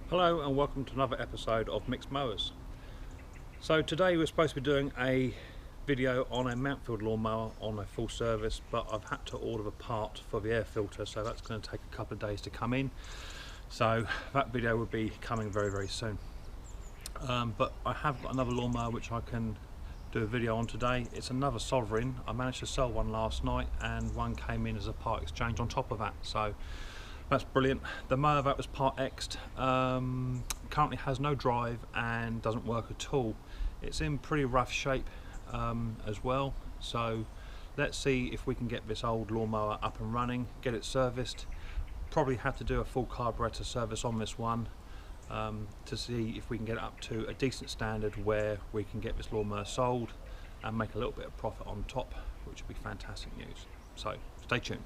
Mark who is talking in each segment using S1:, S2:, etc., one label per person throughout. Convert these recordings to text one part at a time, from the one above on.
S1: Hello and welcome to another episode of Micks Mowers. So today we're supposed to be doing a video on a Mountfield lawnmower on a full service, but I've had to order the part for the air filter, so that's going to take a couple of days to come in. So that video will be coming very soon. But I have got another lawnmower which I can do a video on today. It's another Sovereign. I managed to sell one last night and one came in as a part exchange on top of that. So that's brilliant. The mower that was part X'd currently has no drive and doesn't work at all. It's in pretty rough shape as well, so let's see if we can get this old lawnmower up and running, get it serviced. Probably have to do a full carburettor service on this one to see if we can get it up to a decent standard where we can get this lawnmower sold and make a little bit of profit on top, which would be fantastic news. So stay tuned.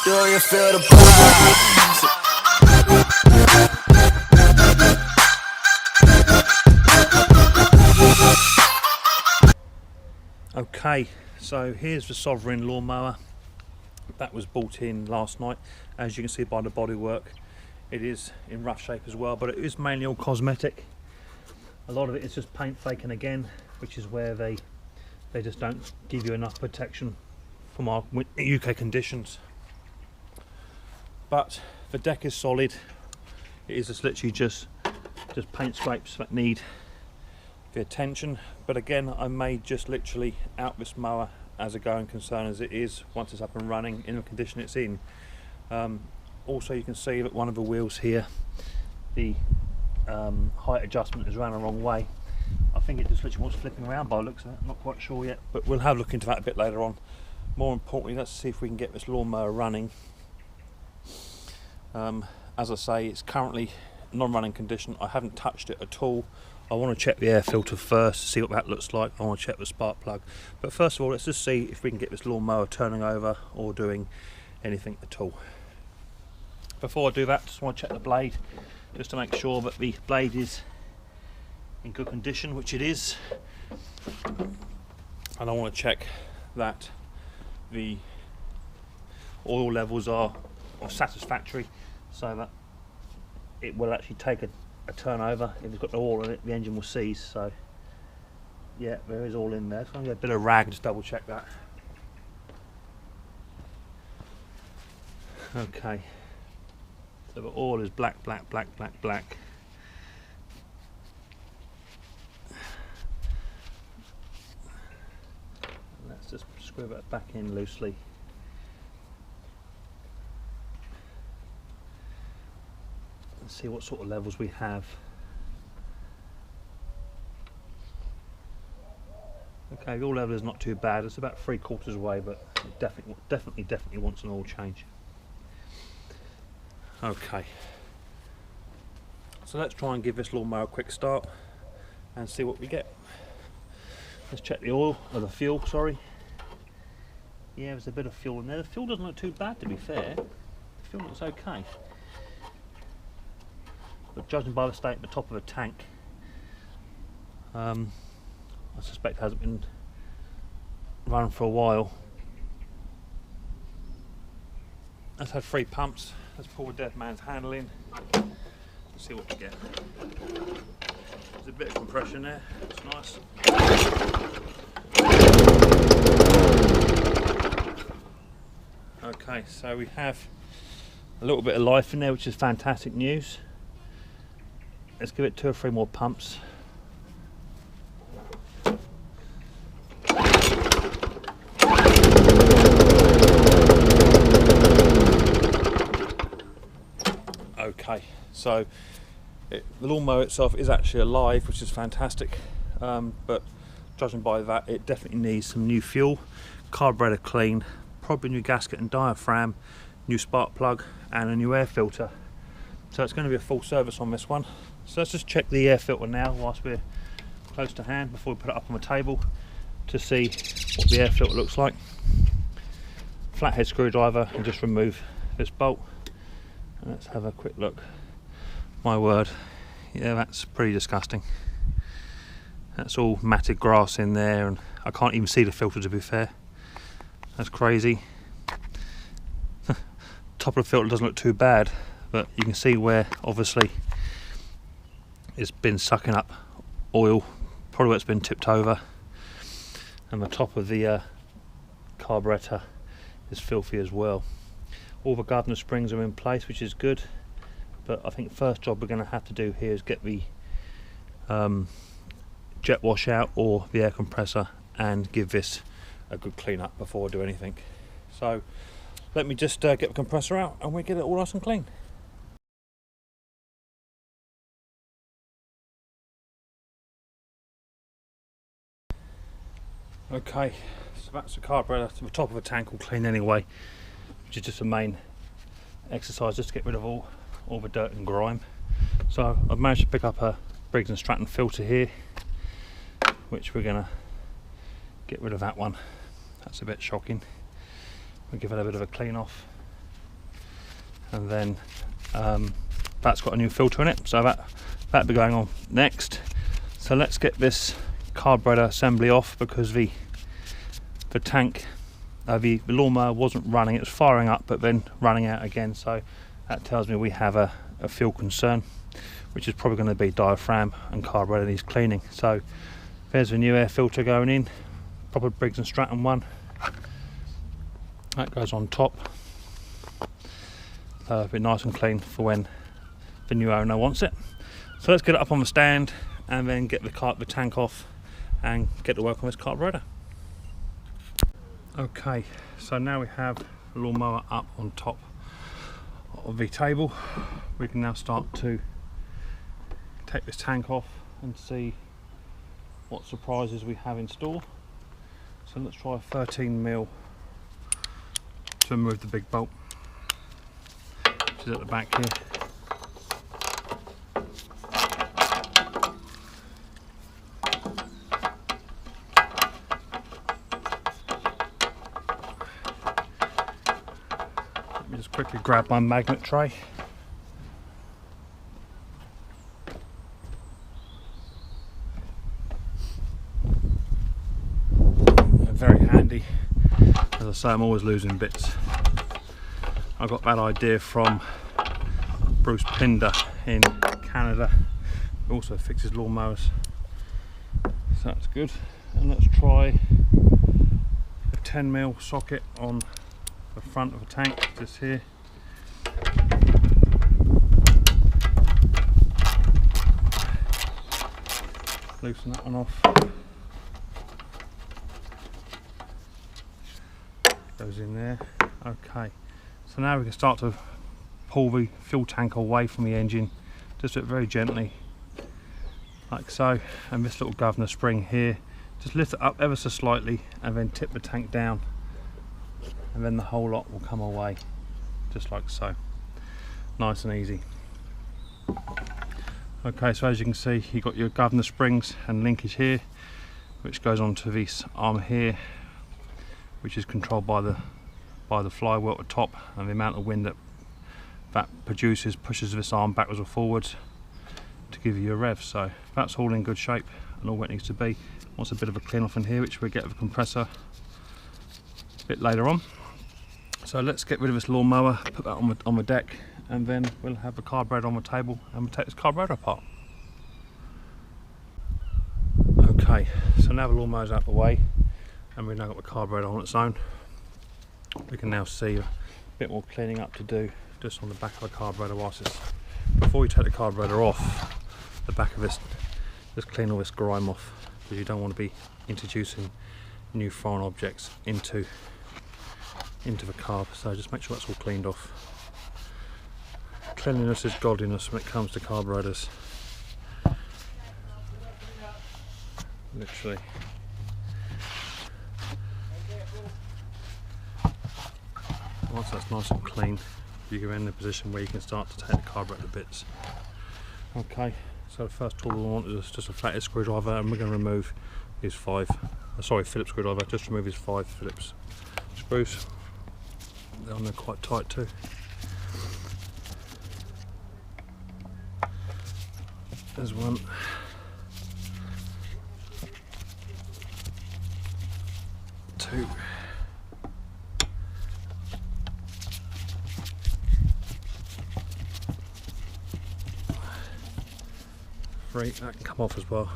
S1: Do you feel the vibes? Okay, so here's the Sovereign lawnmower that was bought in last night. As you can see by the bodywork, it is in rough shape as well, but it is mainly all cosmetic. A lot of it is just paint faking again, which is where they just don't give you enough protection from our UK conditions. But the deck is solid. It is just literally just paint scrapes that need the attention. But again, I may just literally out this mower as a going concern as it is once it's up and running in the condition it's in. Also, you can see that one of the wheels here, the height adjustment is ran the wrong way. I think it just literally wants flipping around by the looks of it. I'm not quite sure yet, but we'll have a look into that a bit later on. More importantly, let's see if we can get this lawnmower running. As I say, it's currently non-running condition. I haven't touched it at all. I want to check the air filter first, see what that looks like. I want to check the spark plug. But first of all, let's just see if we can get this lawnmower turning over or doing anything at all. Before I do that, just want to check the blade, just to make sure that the blade is in good condition, which it is. And I want to check that the oil levels are satisfactory, so that it will actually take a turnover. If it's got no oil in it, the engine will seize. So yeah, there is all in there. So I'm going to get a bit of rag and just double check that. Okay, so the oil is black. Let's just screw it back in loosely. See what sort of levels we have. Okay, the oil level is not too bad. It's about 3/4 away, but it definitely wants an oil change. Okay, so let's try and give this lawnmower a quick start and see what we get. Let's check the oil, or the fuel, sorry. Yeah, there's a bit of fuel in there. The fuel doesn't look too bad, to be fair. The fuel looks okay. But judging by the state at the top of the tank, I suspect it hasn't been running for a while. Let's have 3 pumps. Let's pull the dead man's handle in and see what we get. There's a bit of compression there, that's nice. Okay, so we have a little bit of life in there, which is fantastic news. Let's give it 2 or 3 more pumps. Okay, so the lawnmower itself is actually alive, which is fantastic. But judging by that, it definitely needs some new fuel, carburetor clean, probably new gasket and diaphragm, new spark plug, and a new air filter. So it's going to be a full service on this one. So let's just check the air filter now whilst we're close to hand before we put it up on the table to see what the air filter looks like. Flathead screwdriver and just remove this bolt. And let's have a quick look. My word, yeah, that's pretty disgusting. That's all matted grass in there, and I can't even see the filter, to be fair. That's crazy. Top of the filter doesn't look too bad, but you can see where obviously it's been sucking up oil, probably where it's been tipped over, and the top of the carburettor is filthy as well. All the governor springs are in place, which is good, but I think first job we're going to have to do here is get the jet wash out or the air compressor and give this a good clean up before I do anything. So let me just get the compressor out and we get it all nice and clean. Okay, so that's the carburettor to the top of the tank all clean anyway, which is just a main exercise just to get rid of all the dirt and grime. So I've managed to pick up a Briggs and Stratton filter here, which we're going to get rid of that one. That's a bit shocking. We'll give it a bit of a clean off, and then that's got a new filter in it, so that'll be going on next. So let's get this carburettor assembly off, because the tank, the lawnmower wasn't running, it was firing up but then running out again, so that tells me we have a fuel concern, which is probably going to be diaphragm and carburettor needs cleaning. So there's a new air filter going in, proper Briggs and Stratton one, that goes on top, a bit nice and clean for when the new owner wants it. So let's get it up on the stand and then get the tank off and get to work on this carburettor. Okay, so now we have the lawnmower up on top of the table. We can now start to take this tank off and see what surprises we have in store. So let's try a 13mm to remove the big bolt, which is at the back here. Just quickly grab my magnet tray. They're very handy. As I say, I'm always losing bits. I got that idea from Bruce Pinder in Canada, who also fixes lawnmowers. So that's good. And let's try a 10mm socket on the front of the tank, just here. Loosen that one off. Goes in there. Okay, so now we can start to pull the fuel tank away from the engine. Just do it very gently, like so. And this little governor spring here, just lift it up ever so slightly and then tip the tank down, and then the whole lot will come away, just like so. Nice and easy. Okay, so as you can see, you've got your governor springs and linkage here, which goes onto this arm here, which is controlled by the flywheel at the top, and the amount of wind that produces pushes this arm backwards or forwards to give you a rev. So that's all in good shape and all where it needs to be. Wants a bit of a clean off in here, which we'll get with the compressor a bit later on. So let's get rid of this lawnmower, put that on the deck, and then we'll have the carburettor on the table and we'll take this carburettor apart. Okay, so now the lawnmower's out of the way and we've now got the carburettor on its own. We can now see a bit more cleaning up to do just on the back of the carburettor whilst it's, before we take the carburettor off the back of this, just clean all this grime off, because you don't want to be introducing new foreign objects into the carb. So just make sure that's all cleaned off. Cleanliness is godliness when it comes to carburetors. Literally. Once that's nice and clean, you're in a position where you can start to take the carburettor bits. Okay, so the first tool we want is just a flathead screwdriver, and we're going to remove these Phillips screwdriver, just remove these 5 Phillips screws. They're quite tight too. There's one. Two. 3, that can come off as well.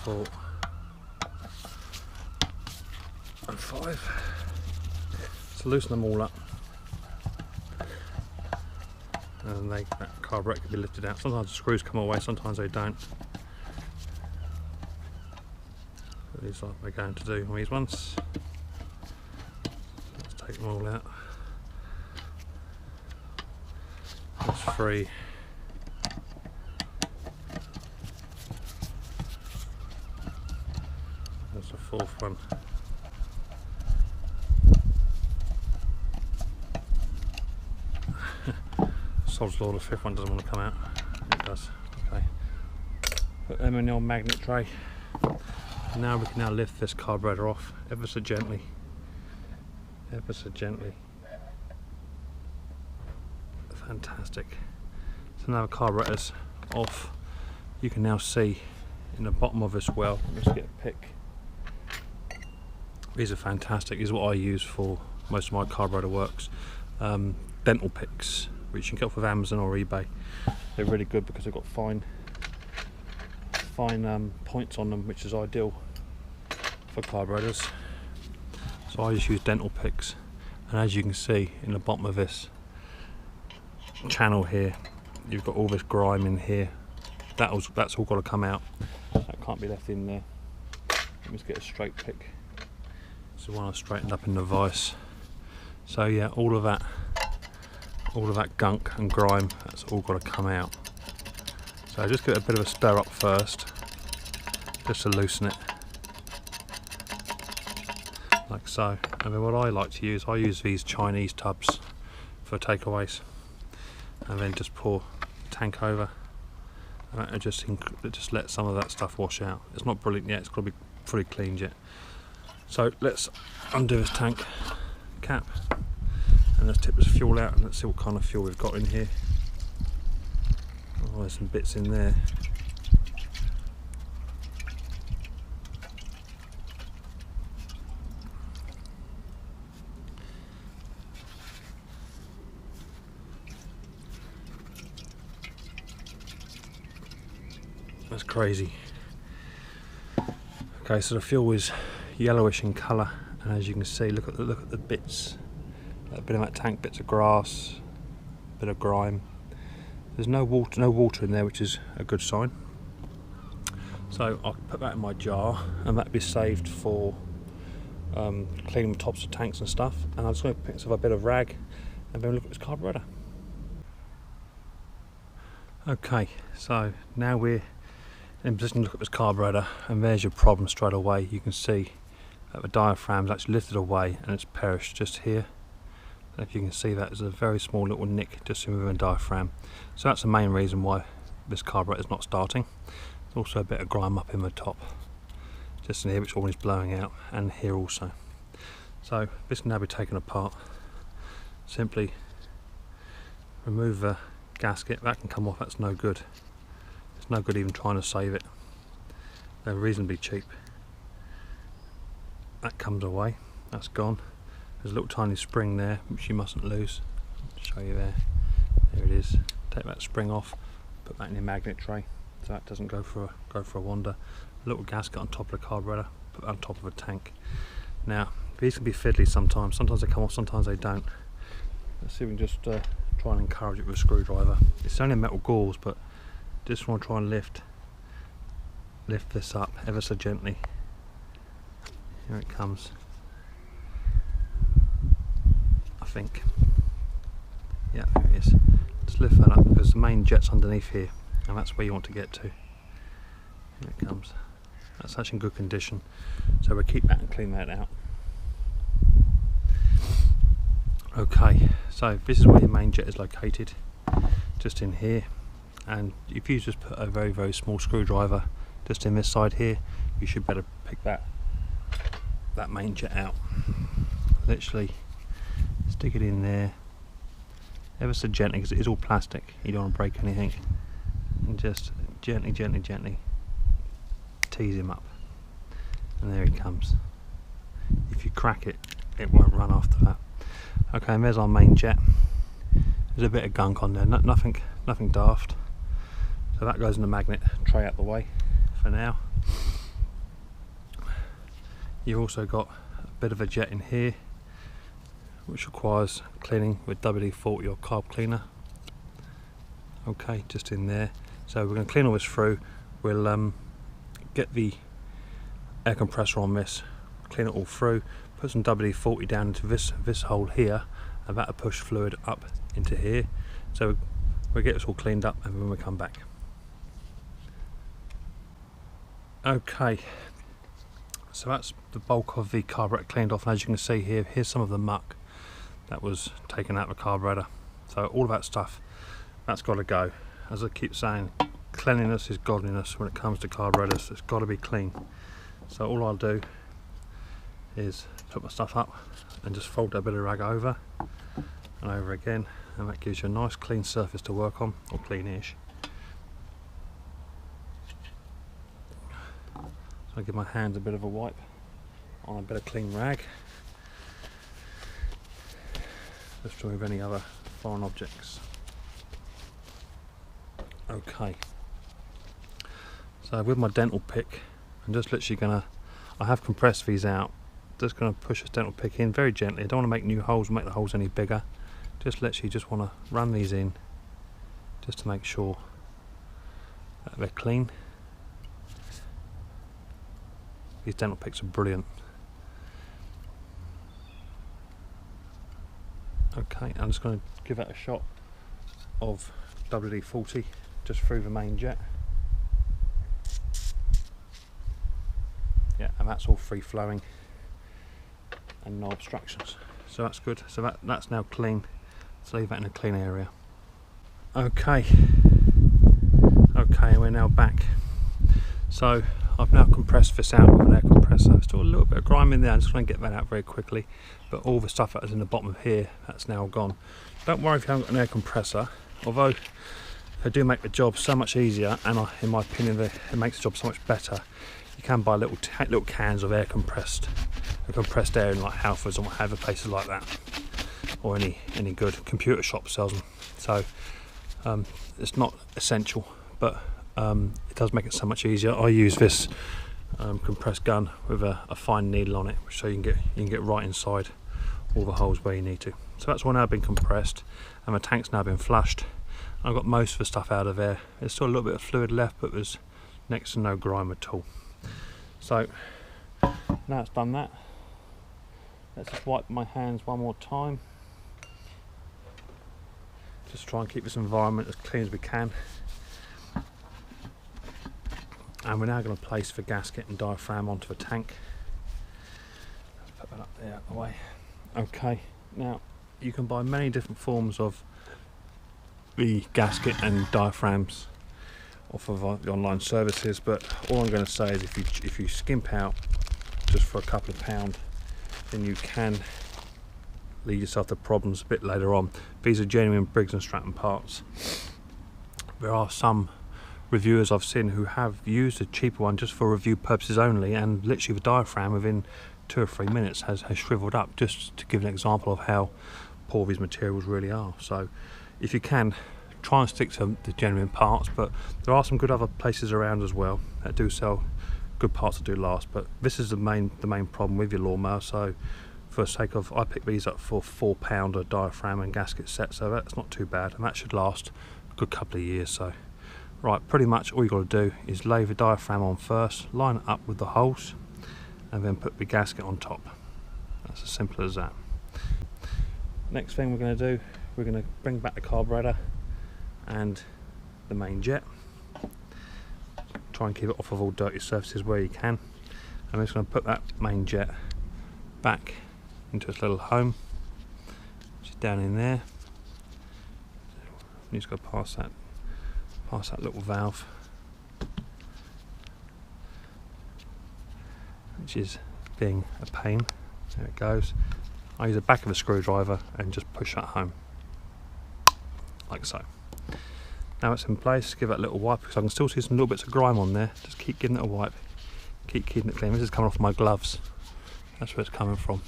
S1: 4 and 5. So loosen them all up, and that carburettor can be lifted out. Sometimes the screws come away, sometimes they don't. At least like we're going to do on these ones. Let's take them all out. That's 3. There's the 4th one. Sod's law, the 5th one doesn't want to come out. It does. Okay. Put them in the old magnet tray. Now we can now lift this carburettor off ever so gently. Ever so gently. Fantastic. So now the carburettor's off. You can now see in the bottom of this well. Let's get a pick. These are fantastic. These are what I use for most of my carburettor works. Dental picks, which you can get off of Amazon or eBay. They're really good because they've got fine points on them, which is ideal for carburettors. So I just use dental picks, and as you can see in the bottom of this channel here, you've got all this grime in here. That's all got to come out. That can't be left in there. Let me just get a straight pick. This is one I straightened up in the vise. So yeah, all of that gunk and grime, that's all got to come out. So just give it a bit of a stir up first, just to loosen it, like so. And then what I like to use, I use these Chinese tubs for takeaways, and then just pour the tank over, and it just let some of that stuff wash out. It's not brilliant yet, it's got to be fully cleaned yet. So let's undo this tank cap, and let's tip this fuel out, and let's see what kind of fuel we've got in here. Oh, there's some bits in there. That's crazy. Okay, so the fuel is yellowish in colour, and as you can see, look at the bits. A bit of that tank, bits of grass, a bit of grime. There's no water in there, which is a good sign. So I'll put that in my jar, and that'll be saved for cleaning the tops of tanks and stuff. And I'm just going to pick up a bit of rag and then look at this carburettor. Okay, so now we're in position to look at this carburettor, and there's your problem straight away. You can see that the diaphragm's actually lifted away and it's perished just here. If you can see that, there's a very small little nick just within the diaphragm. So that's the main reason why this carburettor is not starting. There's also a bit of grime up in the top, just in here, which all is blowing out, and here also. So this can now be taken apart. Simply remove the gasket. That can come off, that's no good. It's no good even trying to save it. They're reasonably cheap. That comes away, that's gone. There's a little tiny spring there which you mustn't lose. I'll show you there. There it is. Take that spring off, put that in your magnet tray so that doesn't go for a wander. A little gasket on top of the carburettor, put that on top of a tank. Now these can be fiddly sometimes. Sometimes they come off, sometimes they don't. Let's see if we can just try and encourage it with a screwdriver. It's only metal gauze, but just want to try and lift this up ever so gently. Here it comes. I think. Yeah, there it is. Just lift that up because the main jet's underneath here, and that's where you want to get to. Here it comes. That's actually in good condition, so we'll keep that and clean that out. Okay, so this is where your main jet is located, just in here. And if you just put a very, very small screwdriver just in this side here, you should better pick that main jet out. Literally stick it in there ever so gently, because it is all plastic, you don't want to break anything, and just gently tease him up, and there he comes. If you crack it, it won't run after that. Okay, and there's our main jet. There's a bit of gunk on there, nothing daft. So that goes in the magnet tray out the way for now. You've also got a bit of a jet in here, which requires cleaning with WD-40 or carb cleaner. Okay, just in there. So we're going to clean all this through. We'll get the air compressor on this, clean it all through, put some WD-40 down into this hole here, and that'll push fluid up into here. So we'll get this all cleaned up and when we come back. Okay, so that's the bulk of the carburettor cleaned off, and as you can see here, here's some of the muck that was taken out of the carburettor. So all of that stuff, that's got to go. As I keep saying, cleanliness is godliness when it comes to carburettors. It's got to be clean. So all I'll do is put my stuff up and just fold that bit of rag over and over again, and that gives you a nice clean surface to work on, or cleanish. So I give my hands a bit of a wipe on a bit of clean rag, just to remove any other foreign objects. Okay, so with my dental pick, I'm just literally I have compressed these out, just going to push this dental pick in very gently. I don't want to make new holes, make the holes any bigger. Just literally just want to run these in just to make sure that they're clean. These dental picks are brilliant. Okay, I'm just going to give that a shot of WD-40 just through the main jet. Yeah, and that's all free flowing and no obstructions, so that's good. So that's now clean. Let's leave that in a clean area. Okay, we're now back. So I've now compressed this out with an air compressor. There's still a little bit of grime in there. I'm just going to get that out very quickly, but all the stuff that was in the bottom of here, that's now gone. Don't worry if you haven't got an air compressor, although they do make the job so much easier, and in my opinion it makes the job so much better. You can buy little cans of compressed air in like Halfords and what have you, places like that, or any good computer shop sells them. So it's not essential, but it does make it so much easier. I use this compressed gun with a fine needle on it, so you can get right inside all the holes where you need to. So that's all now been compressed, and my tank's now been flushed. I've got most of the stuff out of there. There's still a little bit of fluid left, but there's next to no grime at all. So now it's done that, let's just wipe my hands one more time. Just try and keep this environment as clean as we can. And we're now going to place the gasket and diaphragm onto the tank. Let's put that up there out of the way. Okay, now you can buy many different forms of the gasket and diaphragms off of the online services, but all I'm going to say is if you skimp out just for a couple of pounds, then you can lead yourself to problems a bit later on. These are genuine Briggs and Stratton parts. There are some reviewers I've seen who have used a cheaper one just for review purposes only, and literally the diaphragm within 2 or 3 minutes has shriveled up, just to give an example of how poor these materials really are. So if you can, try and stick to the genuine parts, but there are some good other places around as well that do sell good parts that do last. But this is the main problem with your lawnmower. So for the sake of, I picked these up for £4 a diaphragm and gasket set, so that's not too bad, and that should last a good couple of years. So right, pretty much all you got to do is lay the diaphragm on first, line it up with the holes, and then put the gasket on top. That's as simple as that. Next thing we're going to do, we're going to bring back the carburettor and the main jet. Try and keep it off of all dirty surfaces where you can. I'm just going to put that main jet back into its little home, which is down in there. You just got to pass that little valve, which is being a pain. There it goes. I use the back of a screwdriver and just push that home, like so. Now it's in place, give it a little wipe, because I can still see some little bits of grime on there. Just keep giving it a wipe, keep keeping it clean. This is coming off my gloves, that's where it's coming from.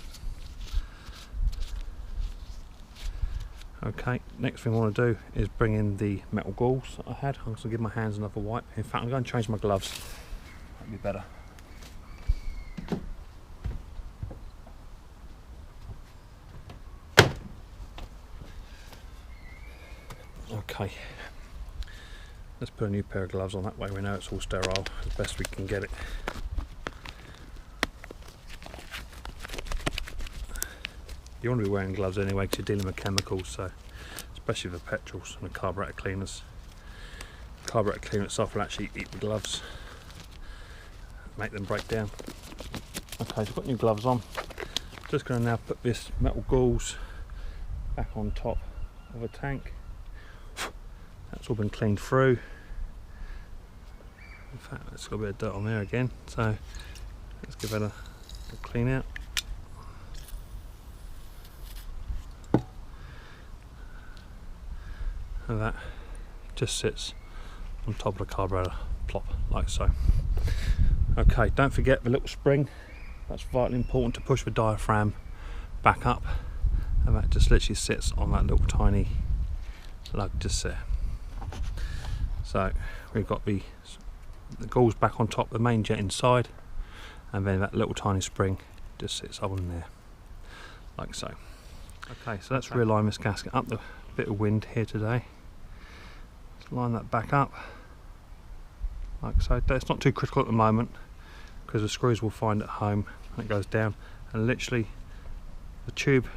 S1: Okay, next thing I want to do is bring in the metal gauze that I had. I'm going to give my hands another wipe. In fact, I'm going to change my gloves. That'd be better. Okay, let's put a new pair of gloves on, that way we know it's all sterile as best we can get it. You want to be wearing gloves anyway because you're dealing with chemicals, so especially for petrols and the carburettor cleaners. The carburettor cleaner itself will actually eat the gloves, make them break down. Okay, so I've got new gloves on. Just going to now put this metal gauze back on top of a tank. That's all been cleaned through. In fact, there's got a bit of dirt on there again, so let's give it a clean out. And that just sits on top of the carburettor, plop, like so. Okay, don't forget the little spring. That's vitally important to push the diaphragm back up, and that just literally sits on that little tiny lug just there. So we've got the gauze back on top, the main jet inside, and then that little tiny spring just sits on there, like so. Okay, so let's realign this gasket up. The bit of wind here today. Let's line that back up, like so. It's not too critical at the moment because the screws will find it home when it goes down, and literally the tube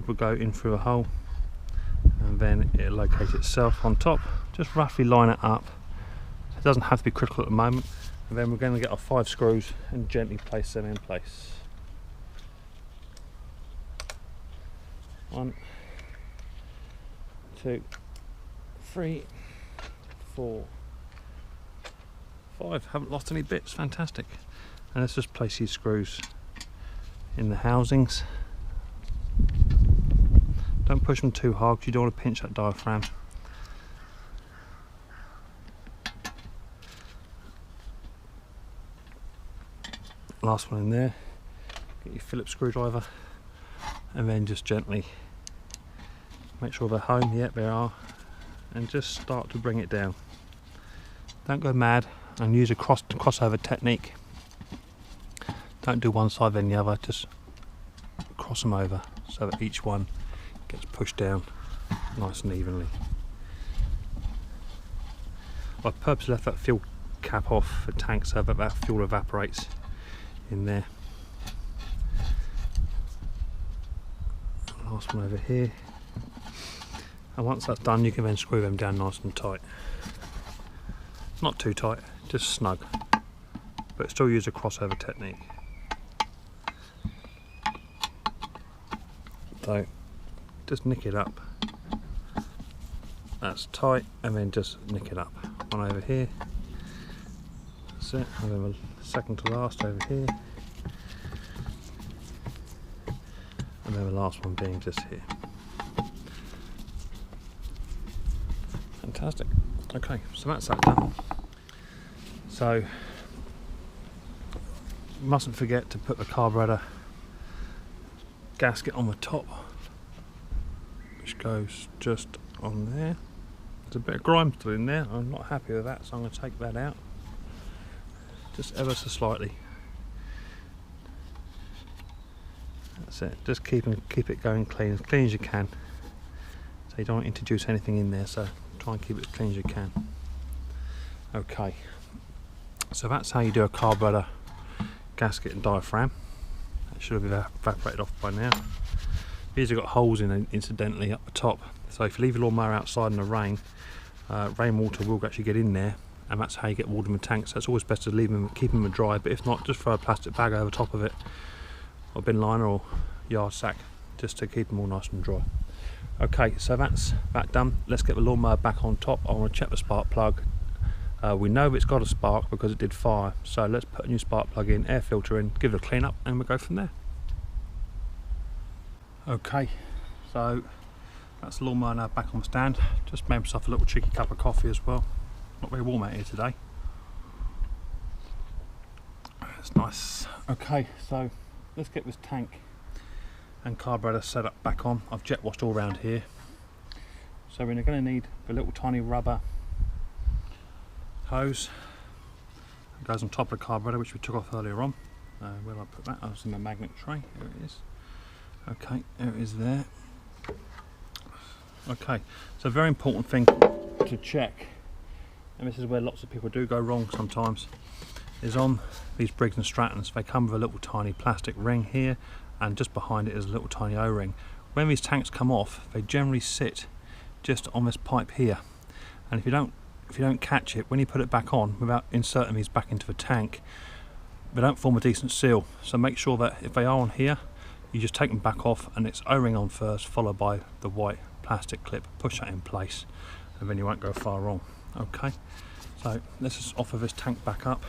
S1: will go in through a hole, and then it'll locate itself on top. Just roughly line it up. It doesn't have to be critical at the moment. And then we're going to get our 5 screws and gently place them in place. 1, 2, 3, 4, 5. Haven't lost any bits. Fantastic. And let's just place these screws in the housings. Don't push them too hard because you don't want to pinch that diaphragm. Last one in there. Get your Phillips screwdriver and then just gently make sure they're home. Yep, they are. And just start to bring it down. Don't go mad and use a crossover technique. Don't do one side then the other, just cross them over so that each one gets pushed down nice and evenly. I've purposely left that fuel cap off for tank so that fuel evaporates in there. Last one over here. And once that's done, you can then screw them down nice and tight. Not too tight, just snug, but still use a crossover technique. So just nick it up. That's tight, and then just nick it up. One over here. That's it. And then the second to last over here. And then the last one being just here. Fantastic. Okay, so that's that done. So mustn't forget to put the carburettor gasket on the top, which goes just on there. There's a bit of grime still in there. I'm not happy with that, so I'm going to take that out just ever so slightly. That's it. Just keep it going clean as you can. So you don't want to introduce anything in there, so try and keep it as clean as you can. Okay, so that's how you do a carburettor gasket and diaphragm. That should have evaporated off by now. These have got holes in incidentally up the top, so if you leave your lawnmower outside in the rain, rainwater will actually get in there, and that's how you get water in the tank. So it's always best to keep them dry, but if not, just throw a plastic bag over top of it, or bin liner or yard sack, just to keep them all nice and dry. Okay, so that's that done. Let's get the lawnmower back on top. I want to check the spark plug. We know it's got a spark because it did fire, so let's put a new spark plug in, air filter in, give it a clean up, and we'll go from there. Okay, so that's the lawnmower now back on the stand. Just made myself a little cheeky cup of coffee as well. Not very warm out here today. That's nice. Okay, so let's get this tank and carburettor setup back on. I've jet washed all around here. So we're going to need a little tiny rubber hose. It goes on top of the carburettor, which we took off earlier on. Where did I put that? Oh, it's in my magnet tray. Here it is. Okay, there it is there. Okay, so a very important thing to check, and this is where lots of people do go wrong sometimes, is on these Briggs and Strattons. They come with a little tiny plastic ring here, and just behind it is a little tiny O-ring. When these tanks come off, they generally sit just on this pipe here, and if you don't catch it, when you put it back on without inserting these back into the tank, they don't form a decent seal. So make sure that if they are on here, you just take them back off and it's O-ring on first, followed by the white plastic clip. Push that in place and then you won't go far wrong. Okay, so let's just offer this tank back up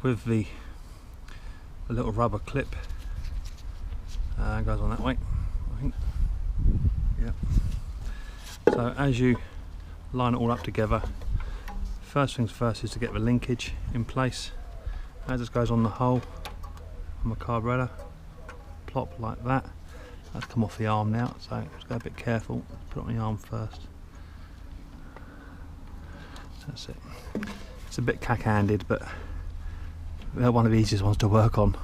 S1: with the little rubber clip. Goes on that way, I think. Yeah. So as you line it all up together, first things first is to get the linkage in place. As this goes on the hole on the carburettor, plop like that. That's come off the arm now, so just go a bit careful. Put it on the arm first. That's it. It's a bit cack-handed, but they're one of the easiest ones to work on.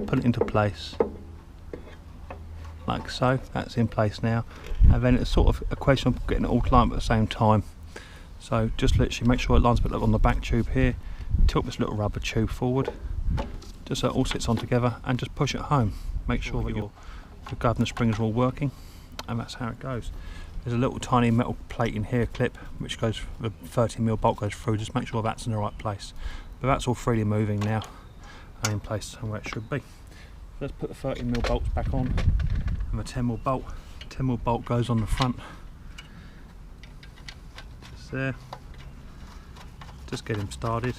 S1: Put it into place, like so. That's in place now, and then it's sort of a question of getting it all lined up at the same time. So just literally make sure it lines up on the back tube here. Tilt this little rubber tube forward, just so it all sits on together, and just push it home. Make sure that your governor springs are all working, and that's how it goes. There's a little tiny metal plate in here, clip, which goes, the 30mm bolt goes through. Just make sure that's in the right place. But that's all freely moving now and in place and where it should be. Let's put the 30mm bolts back on, and the 10mm bolt. 10mm bolt goes on the front. Just there. Just get him started.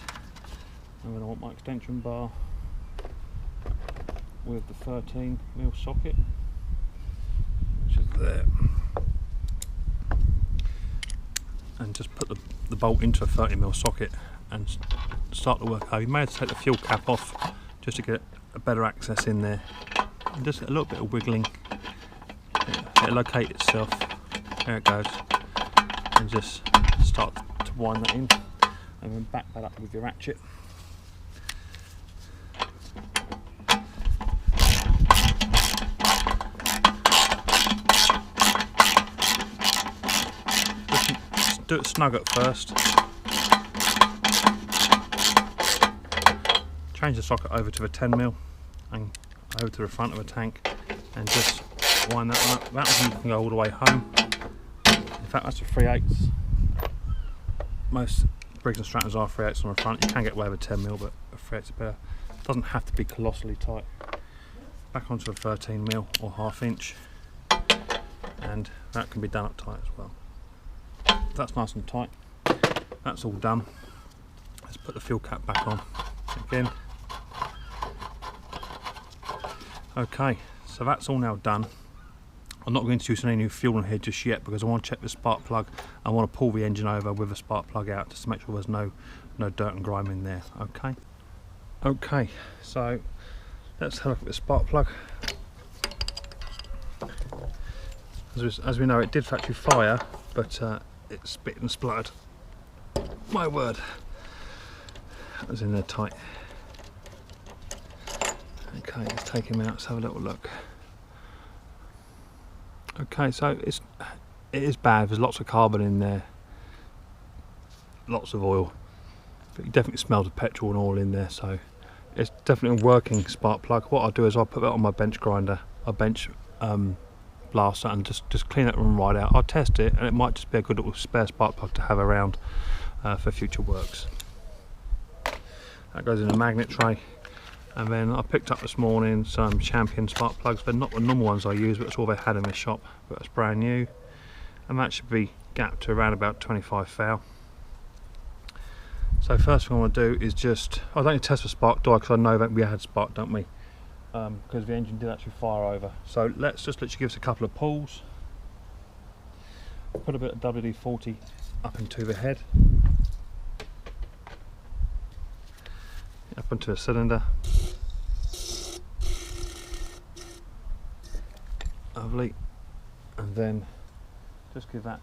S1: And then I want my extension bar with the 13mm socket, which is there, and just put the bolt into a 30mm socket and start the work. You may have to take the fuel cap off just to get a better access in there, and just a little bit of wiggling. It'll locate itself. There it goes, and just start to wind that in, and then back that up with your ratchet. Just do it snug at first. Change the socket over to the 10mm and over to the front of the tank, and just wind that one up. That one can go all the way home. In fact, that's a 3/8. Most Briggs and Strattons are 3/8 on the front. You can get away with 10mm, but a 3/8 is better. It doesn't have to be colossally tight. Back onto a 13mm or 1/2 inch, and that can be done up tight as well. That's nice and tight. That's all done. Let's put the fuel cap back on again. Okay, so that's all now done. I'm not going to use any new fuel in here just yet, because I want to check the spark plug. I want to pull the engine over with the spark plug out just to make sure there's no dirt and grime in there. Okay, so let's have a look at the spark plug. As we know, it did factory fire, but it spit and spluttered. My word, that was in there tight. Okay, let's take him out. Let's have a little look. Okay, so it is bad. There's lots of carbon in there, lots of oil, but you definitely smell the petrol and oil in there. So it's definitely a working spark plug. What I'll do is I'll put that on my bench grinder, a bench blaster, and just clean it and right out. I'll test it, and it might just be a good little spare spark plug to have around for future works. That goes in a magnet tray. And then I picked up this morning some Champion spark plugs. They're not the normal ones I use, but that's all they had in the shop. But it's brand new, and that should be gapped to around about 25 thou. So first thing I want to do is I don't need to test the spark, do I? Because I know that we had spark, don't we? Because the engine did actually fire over. So let's just literally give us a couple of pulls. Put a bit of WD-40 up into the head, up into the cylinder. Lovely. And then just give that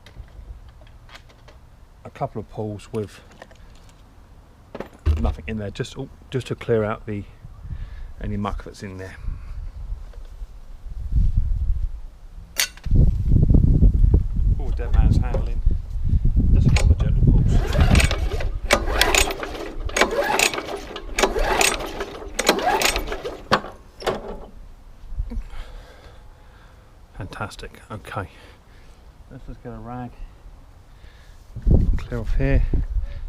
S1: a couple of pulls with nothing in there, just to clear out any muck that's in there. Oh, dead man's handling. Just a couple of gentle pulls. Fantastic. Okay, let's just get a rag, clear off here.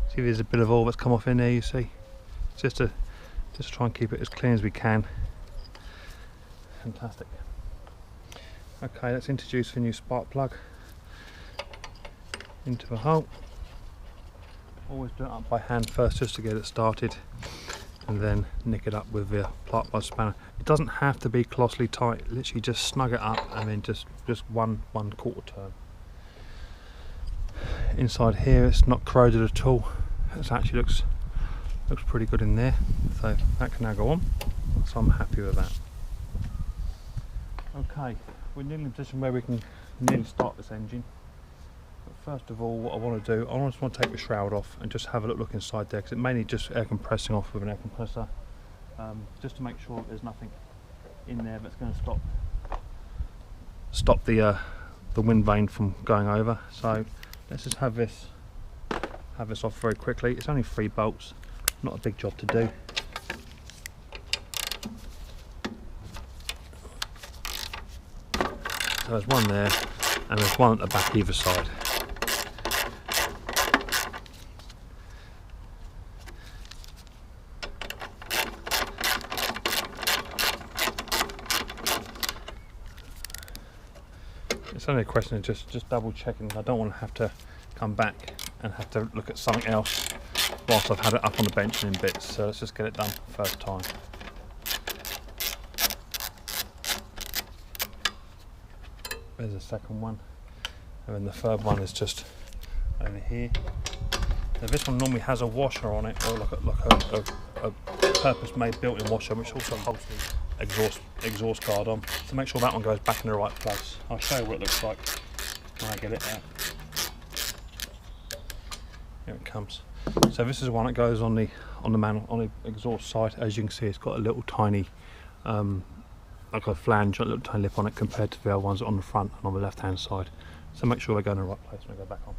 S1: See, there's a bit of oil that's come off in there, you see, just to try and keep it as clean as we can. Fantastic. Okay, let's introduce the new spark plug into the hole. Always do it up by hand first, just to get it started, and then nick it up with the plug by spanner. It doesn't have to be closely tight, literally just snug it up and then just one quarter turn. Inside here it's not corroded at all. It actually looks pretty good in there, so that can now go on, so I'm happy with that. Okay, we're nearly in a position where we can nearly start this engine. But first of all, what I want to do, I just want to take the shroud off and just have a look inside there, because it may need just air compressing off with an air compressor, just to make sure there's nothing in there that's going to stop the wind vane from going over. So let's just have this off very quickly. It's only 3 bolts, not a big job to do. So there's one there, and there's one at the back either side. It's only a question of just double checking. I don't want to have to come back and have to look at something else whilst I've had it up on the bench and in bits. So let's just get it done first time. There's the second one, and then the third one is just over here. Now this one normally has a washer on it, or like a purpose-made built-in washer, which also holds the exhaust guard on. So make sure that one goes back in the right place. I'll show you what it looks like when I get it out. Here it comes. So this is the one that goes on the exhaust side. As you can see, it's got a little tiny like a flange, a little tiny lip on it compared to the other ones on the front and on the left hand side. So make sure they go in the right place when I go back on.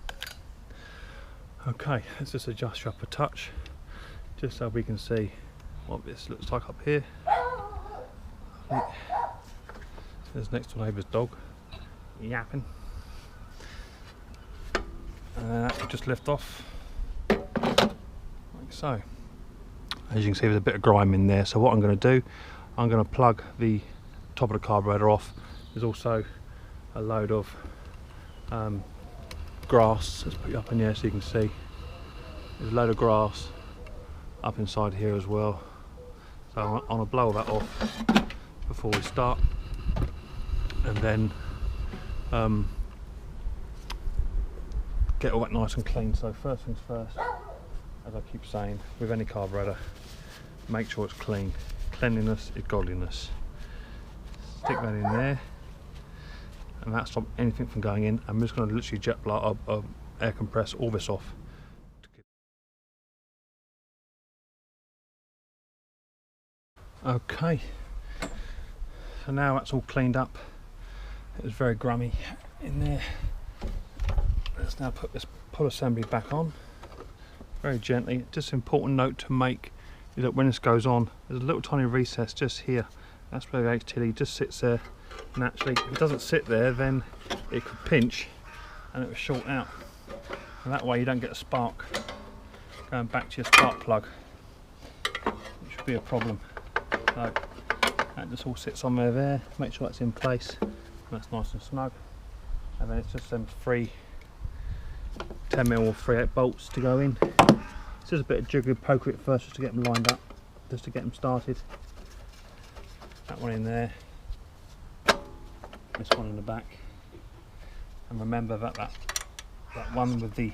S1: Okay, let's just adjust you up a touch, just so we can see what this looks like up here. There's next door neighbour's dog yapping, and then that will just lift off like so. As you can see, there's a bit of grime in there, so what I'm going to do, I'm going to plug the top of the carburettor off. There's also a load of grass. Let's put you up in there so you can see. There's a load of grass up inside here as well, so I'm going to blow that off before we start, and then get all that nice and clean. So first things first, as I keep saying with any carburettor, make sure it's clean. Cleanliness is godliness. Stick that in there, and that stops anything from going in. I'm just going to literally jet blow air compress all this off. Okay, so now that's all cleaned up. It was very grummy in there. Let's now put this pull assembly back on very gently. Just an important note to make is that when this goes on, there's a little tiny recess just here. That's where the HTD just sits there naturally. If it doesn't sit there, then it could pinch and it will short out, and that way you don't get a spark going back to your spark plug, which would be a problem. So that just all sits on there. Make sure that's in place and that's nice and snug, and then it's just them 3 10mm or 3/8 bolts to go in. It's just a bit of jiggery poker at first just to get them lined up, just to get them started. That one in there, this one in the back, and remember that one with the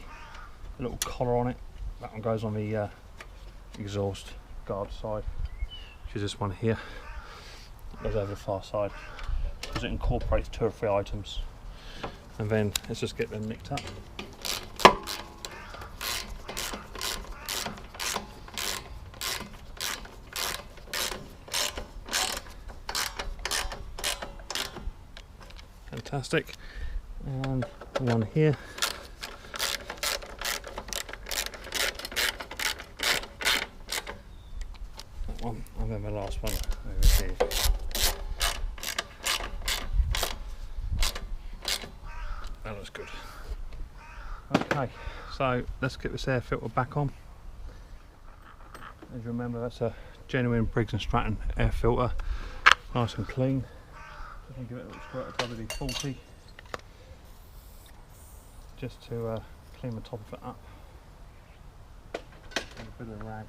S1: little collar on it, that one goes on the exhaust guard side, which is this one here. It goes over the far side. because it incorporates 2 or 3 items. And then let's just get them nicked up. Fantastic. And one here. That one, and then the last one over here. That looks good. Okay, so let's get this air filter back on. As you remember, that's a genuine Briggs and Stratton air filter, nice and clean. I can give it a little squirt of WD-40 just to clean the top of it up. And a bit of a rag.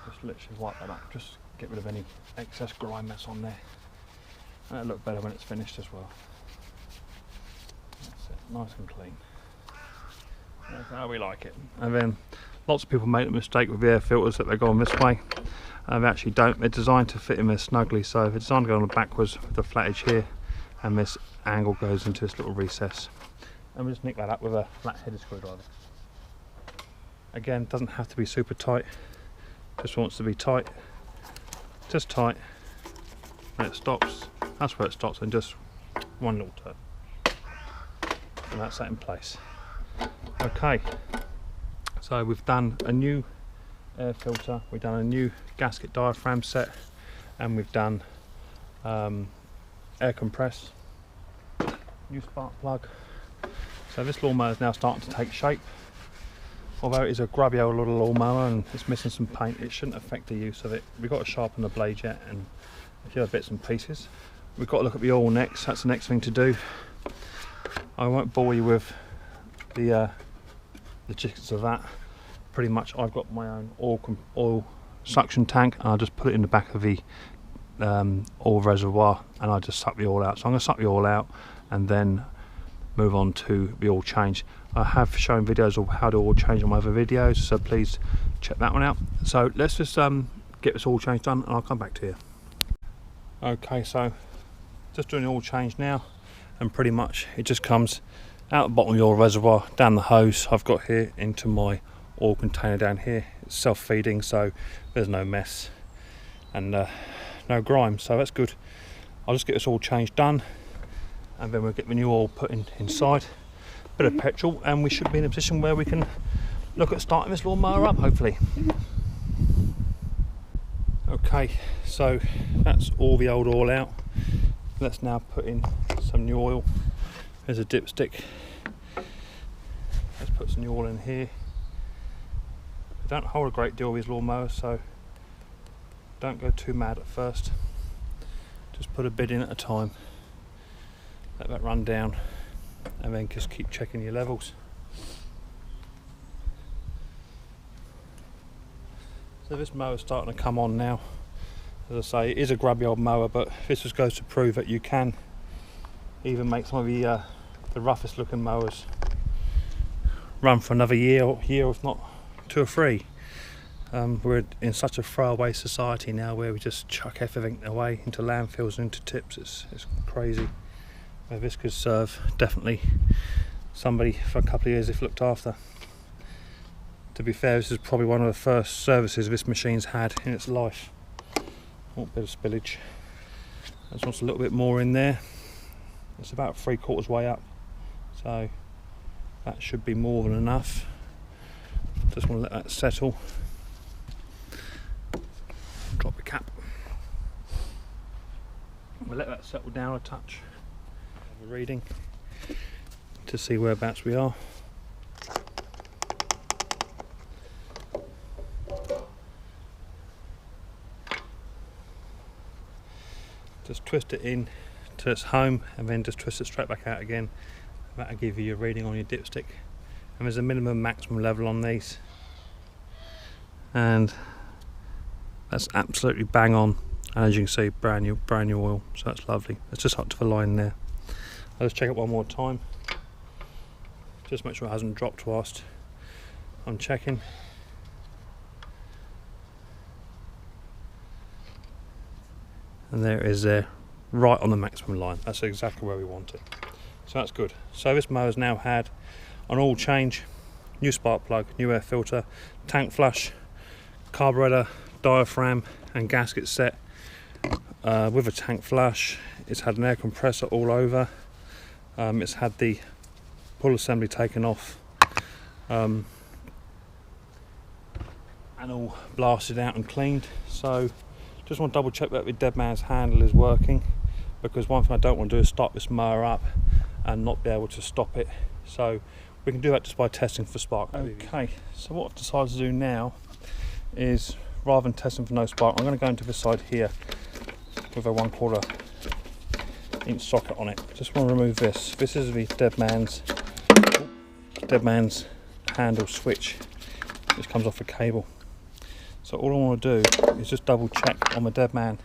S1: Just literally wipe that up, just get rid of any excess grime that's on there. And it'll look better when it's finished as well. That's it, nice and clean. That's how we like it. And then lots of people make the mistake with the air filters that they go on this way. They actually don't. They're designed to fit in there snugly, so they're designed to go on backwards with the flat edge here, and this angle goes into this little recess. And we just nick that up with a flat-headed screwdriver. Again, doesn't have to be super tight. Just wants to be tight, just tight. And it stops. That's where it stops, and just one little turn, and that's that in place. Okay. So we've done a new air filter, we've done a new gasket diaphragm set, and we've done air compress, new spark plug. So this lawnmower is now starting to take shape. Although it is a grubby old little lawnmower and it's missing some paint, it shouldn't affect the use of it. We've got to sharpen the blade yet and a few other bits and pieces. We've got to look at the oil next, that's the next thing to do. I won't bore you with the logistics of that. Pretty much I've got my own oil suction tank, and I just put it in the back of the oil reservoir, and I just suck the oil out. So I'm going to suck the oil out and then move on to the oil change. I have shown videos of how to oil change on my other videos, so please check that one out. So let's just get this oil change done and I'll come back to you. Okay, so just doing the oil change now, and pretty much it just comes out the bottom of the oil reservoir, down the hose I've got here into my oil container down here. It's self-feeding, so there's no mess and no grime, so that's good. I'll just get this oil change done, and then we'll get the new oil put inside, bit of petrol, and we should be in a position where we can look at starting this lawnmower up, hopefully. Okay, so that's all the old oil out. Let's now put in some new oil. There's a dipstick. Let's put some new oil in here. They don't hold a great deal with these lawnmowers, so don't go too mad at first. Just put a bit in at a time. Let that run down, and then just keep checking your levels. So this mower's starting to come on now. As I say, it is a grubby old mower, but this just goes to prove that you can even make some of the roughest looking mowers run for another year, if not 2 or 3. We're in such a throwaway society now where we just chuck everything away into landfills and into tips. It's crazy. Where this could serve definitely somebody for a couple of years if looked after. To be fair, this is probably one of the first services this machine's had in its life. Oh, bit of spillage. I just want a little bit more in there. It's about 3/4 way up, so that should be more than enough. Just want to let that settle. Drop the cap. We'll let that settle down a touch. Have a reading to see whereabouts we are. Just twist it in till it's home, and then just twist it straight back out again. That'll give you your reading on your dipstick. And there's a minimum maximum level on these, and that's absolutely bang on. And as you can see, brand new oil, so that's lovely. It's just up to the line there. I'll just check it one more time, just make sure it hasn't dropped whilst I'm checking. And there it is there, right on the maximum line. That's exactly where we want it. So that's good. So this mower's now had an oil change, new spark plug, new air filter, tank flush, carburettor, diaphragm and gasket set with a tank flush. It's had an air compressor all over. It's had the pull assembly taken off and all blasted out and cleaned. So just want to double check that the dead man's handle is working, because one thing I don't want to do is start this mower up and not be able to stop it. So we can do that just by testing for spark. Okay, so what I've decided to do now is, rather than testing for no spark, I'm going to go into this side here with a 1/4 inch socket on it. Just want to remove this. This is the dead man's handle switch, which comes off a cable. So all I want to do is just double check on the dead man,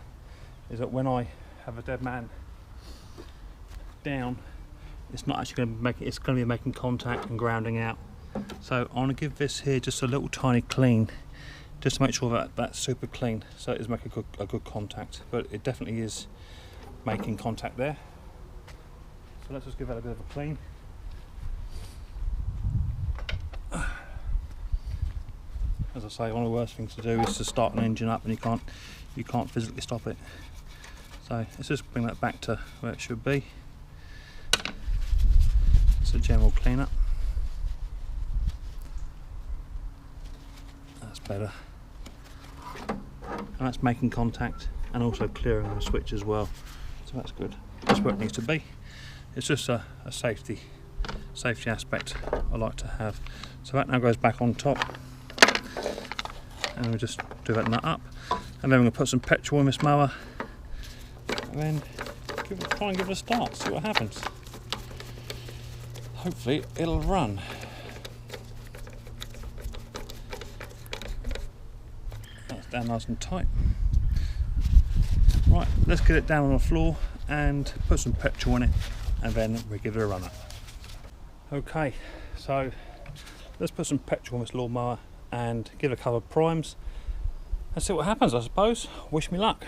S1: is that when I have a dead man down, it's not actually going to make it, it's going to be making contact and grounding out. So I want to give this here just a little tiny clean, just to make sure that that's super clean, so it is making a good contact. But it definitely is making contact there. So let's just give that a bit of a clean. As I say, one of the worst things to do is to start an engine up and you can't physically stop it. So let's just bring that back to where it should be. It's a general cleanup. That's better. And that's making contact and also clearing the switch as well. So that's good. That's where it needs to be. It's just a safety aspect I like to have. So that now goes back on top. And we'll just do that nut up. And then we're going to put some petrol in this mower. And then try and give it a start, see what happens. Hopefully it'll run. That's down nice and tight. Right, let's get it down on the floor and put some petrol in it, and then we'll give it a run up. Okay, so let's put some petrol on this lawnmower and give it a couple of primes and see what happens, I suppose. Wish me luck.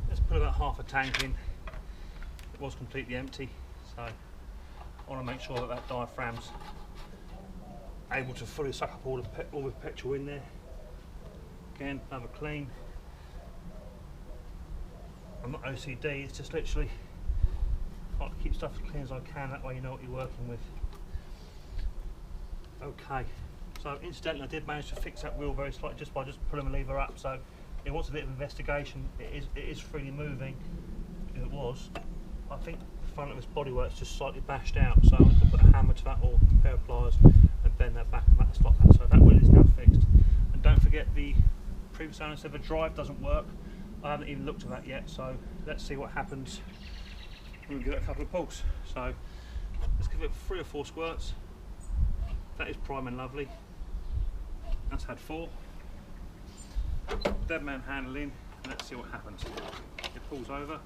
S1: Let's put about half a tank in. It was completely empty. So I want to make sure that that diaphragm's able to fully suck up all the petrol in there. Again, another clean. I'm not OCD, it's just literally I like to keep stuff as clean as I can, that way you know what you're working with. Okay, so incidentally I did manage to fix that wheel very slightly just by pulling the lever up, so it wants a bit of investigation. It is freely moving. It was. I think the front of this bodywork's just slightly bashed out, so I'm going to put a hammer to that or a pair of pliers and bend that back and that to stop that. So that wheel is now fixed. And don't forget, the previous owner said the drive doesn't work. I haven't even looked at that yet, so let's see what happens when we give it a couple of pulls. So let's give it 3 or 4 squirts. That is prime and lovely. That's had 4. Dead man handle in, and let's see what happens. It pulls over.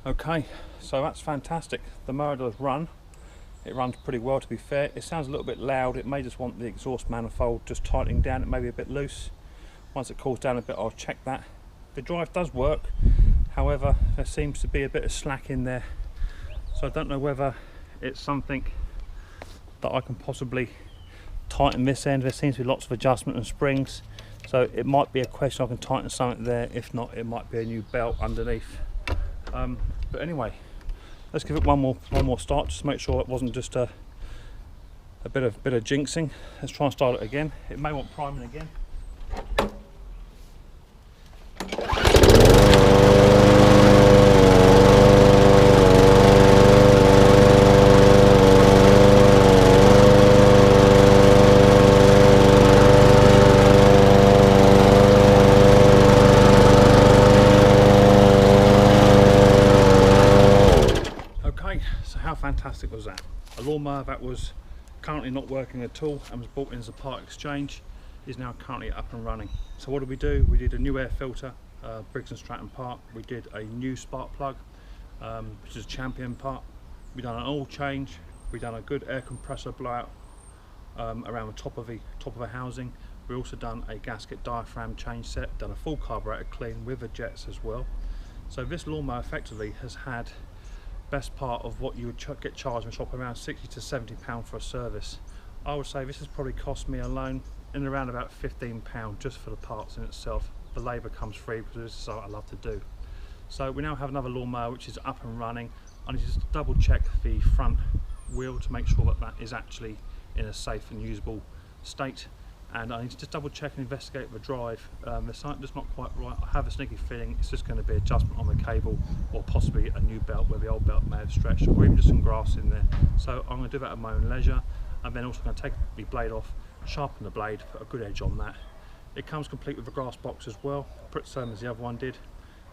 S1: Okay, so that's fantastic. The mower does run. It runs pretty well, to be fair. It sounds a little bit loud. It may just want the exhaust manifold just tightening down. It may be a bit loose. Once it cools down a bit, I'll check that. The drive does work, however there seems to be a bit of slack in there, so I don't know whether it's something that I can possibly tighten this end. There seems to be lots of adjustment and springs, so it might be a question I can tighten something there. If not, it might be a new belt underneath. But anyway, let's give it one more start, just to make sure it wasn't just a bit of jinxing. Let's try and start it again. It may want priming again. So how fantastic was that? A lawnmower that was currently not working at all and was bought in as a part exchange is now currently up and running. So what did we do? We did a new air filter, Briggs and Stratton part. We did a new spark plug, which is a champion part. We done an oil change. We done a good air compressor blowout around the top of the housing. We also done a gasket diaphragm change set, done a full carburettor clean with the jets as well. So this lawnmower effectively has had best part of what you would get charged in the shop, around 60 to 70 pounds for a service. I would say this has probably cost me alone in around about 15 pounds just for the parts in itself. The labour comes free because this is something I love to do. So we now have another lawnmower which is up and running. I need to just double check the front wheel to make sure that that is actually in a safe and usable state, and I need to just double check and investigate the drive. There's something just not quite right. I have a sneaky feeling it's just going to be adjustment on the cable, or possibly a new belt where the old belt may have stretched, or even just some grass in there. So I'm going to do that at my own leisure. I'm then also going to take the blade off, sharpen the blade, put a good edge on that. It comes complete with a grass box as well, pretty same as the other one did.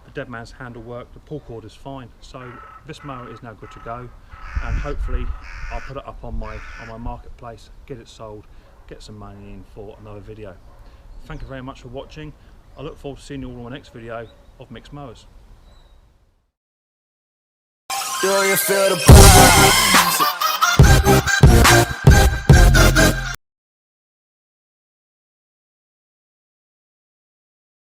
S1: The dead man's handle work, the pull cord is fine. So this mower is now good to go, and hopefully I'll put it up on my marketplace, get it sold, get some money in for another video. Thank you very much for watching. I look forward to seeing you all on my next video of Micks Mowers.
S2: Do you feel the vibes?